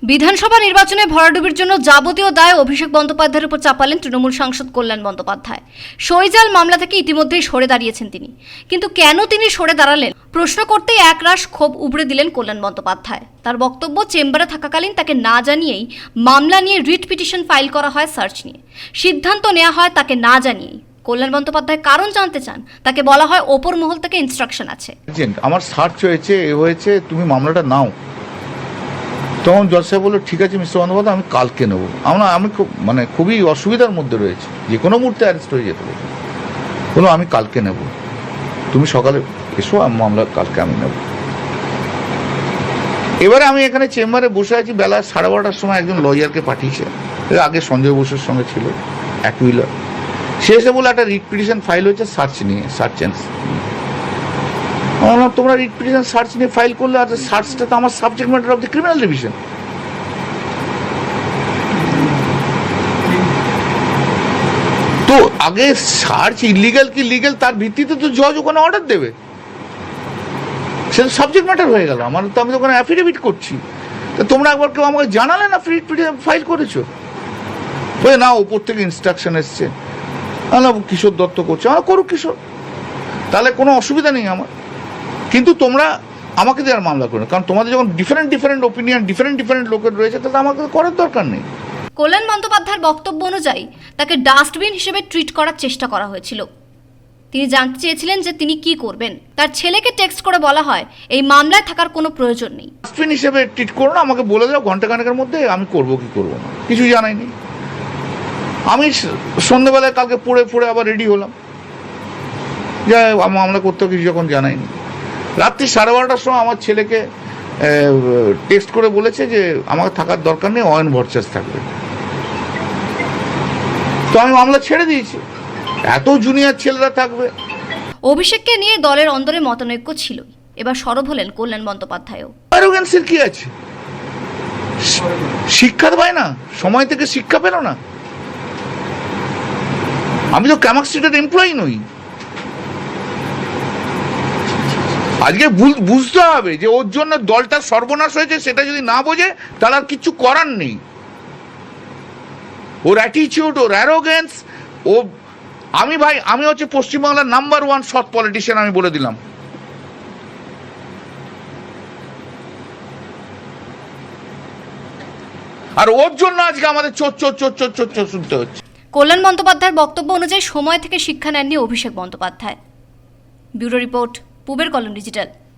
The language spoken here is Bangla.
বিধানসভা নির্বাচনে ভরাডুবির জন্য যাবতীয় দায় অভিষেক বন্দ্যোপাধ্যায়ের উপর চাপালেন তৃণমূল সাংসদ কল্যাণ বন্দ্যোপাধ্যায়। সইজাল মামলা থেকে ইতিমধ্যেই সরে দাঁড়িয়েছেন তিনি, কিন্তু কেন তিনি সরে দাঁড়ালেন প্রশ্ন করতেই একরাশ ক্ষোভ উগড়ে দিলেন কল্যাণ বন্দ্যোপাধ্যায়। তার বক্তব্য, চেম্বারে থাকাকালীন তাকে না জানিয়েই মামলা নিয়ে রিট পিটিশন ফাইল করা হয়, সার্চ নিয়ে সিদ্ধান্ত নেওয়া হয় তাকে না জানিয়েই। কল্যাণ বন্দ্যোপাধ্যায় কারণ জানতে চান, তাকে বলা হয় ওপর মহল থেকে ইনস্ট্রাকশন আছে। আমার সার্চ হয়েছে, তুমি মামলাটা নাও। তখন জজ সাহেব বললো, ঠিক আছে মিস্টার বন্দ্যোপাধ্যায়, আমি কালকে নেবো। আমি খুবই অসুবিধার মধ্যে রয়েছে, যে কোনো মুহূর্তে অ্যারেস্ট হয়ে যেতে পারে। বলো আমি কালকে নেব, তুমি সকালে এসো, মামলা কালকে আমি নেব। এবারে আমি এখানে চেম্বারে বসে আছি, বেলা 12:30টার সময় একজন লয়ারকে পাঠিয়েছে, আগে সঞ্জয় বসুর সঙ্গে ছিল অ্যাকুইলার। সে এসে বলে একটা রিট পিটিশন ফাইল হয়েছে সার্চ নিয়ে, সার্চ অ্যান্ড তোমরা রিট পিটিশন সার্চ নিয়ে ফাইল করলে, আর সার্চটা তো আমার subject matter of the criminal division. তো আগে সার্চ ইলিগাল কি লিগাল তার ভিত্তিতে তো জজ ওখানে অর্ডার দেবে, সেটা সাবজেক্ট ম্যাটার হয়ে গেল। আমি তো ওখানে অ্যাফিডেভিট করছি, তো তোমরা একবার কেউ আমাকে জানালে না রিট পিটিশন ফাইল করেছো? বলে না, ওপর থেকে ইনস্ট্রাকশন এসছে। কিশোর দত্ত করছে, করুক কিশোর, তাহলে কোনো অসুবিধা নেই আমার। কিন্তু তোমরা আমাকে দেওয়ার মামলা করো, কারণ তোমাদের যখন ডিফারেন্ট ওপিনিয়ন, ডিফারেন্ট লোকের রয়েছে, তাহলে আমাকে করার দরকার নেই। কল্যাণ বন্দ্যোপাধ্যায়ের বক্তব্য অনুযায়ী তাকে ডাস্টবিন হিসেবে ট্রিট করার চেষ্টা করা হয়েছিল। তিনি জানতে চেয়েছিলেন যে তিনি কি করবেন। তার ছেলেকে টেক্সট করে বলা হয় এই মামলায় থাকার কোনো প্রয়োজন নেই। ডাস্টবিন হিসেবে ট্রিট করো না, আমাকে বলে দাও ঘন্টাখানেকের মধ্যে, আমি করবো কি করবো না কিছু জানাইনি। আমি সন্ধ্যেবেলায় কালকে পড়ে আবার রেডি হলাম, যা মামলা করতে কিছু যখন জানাইনি। রাত্রি 12:30টার সময় আমার ছেলেকে টেক্সট করে বলেছে যে আমাকে থাকার দরকার নেই, অয়ন ভরচার্জ থাকবে। তো আমি মামলা ছেড়ে দিয়েছি, এত জুনিয়র ছেলেরা থাকবে। অভিষেককে নিয়ে দলের অন্দরে মতানৈক্য ছিল, এবার সরব হলেন কল্যাণ বন্দ্যোপাধ্যায়ও। অ্যারোগ্যান্সের কি আছে? শিক্ষা পায় না, সময় থেকে শিক্ষা পেল না। আমি তো ক্যামাক স্ট্রিটের এমপ্লয়ি নই। আজকে বুঝতে হবে যে ওর জন্য দলটা সর্বনাশ হয়েছে, সেটা যদি না বোঝে তাহলে আর কিছু করার নেই। ওর অ্যাটিটিউড, ওর অ্যারোগেন্স, আমি হচ্ছে পশ্চিমবাংলার নাম্বার 1 সৎ পলিটিশিয়ান, আমি বলে দিলাম। আর ওর জন্য আজকে আমাদের চোর শুনতে হচ্ছে। কল্যাণ বন্দ্যোপাধ্যায়ের বক্তব্য অনুযায়ী সময় থেকে শিক্ষা নেননি অভিষেক বন্দ্যোপাধ্যায়। ব্যুরো রিপোর্ট, পূবের কলম ডিজিটাল।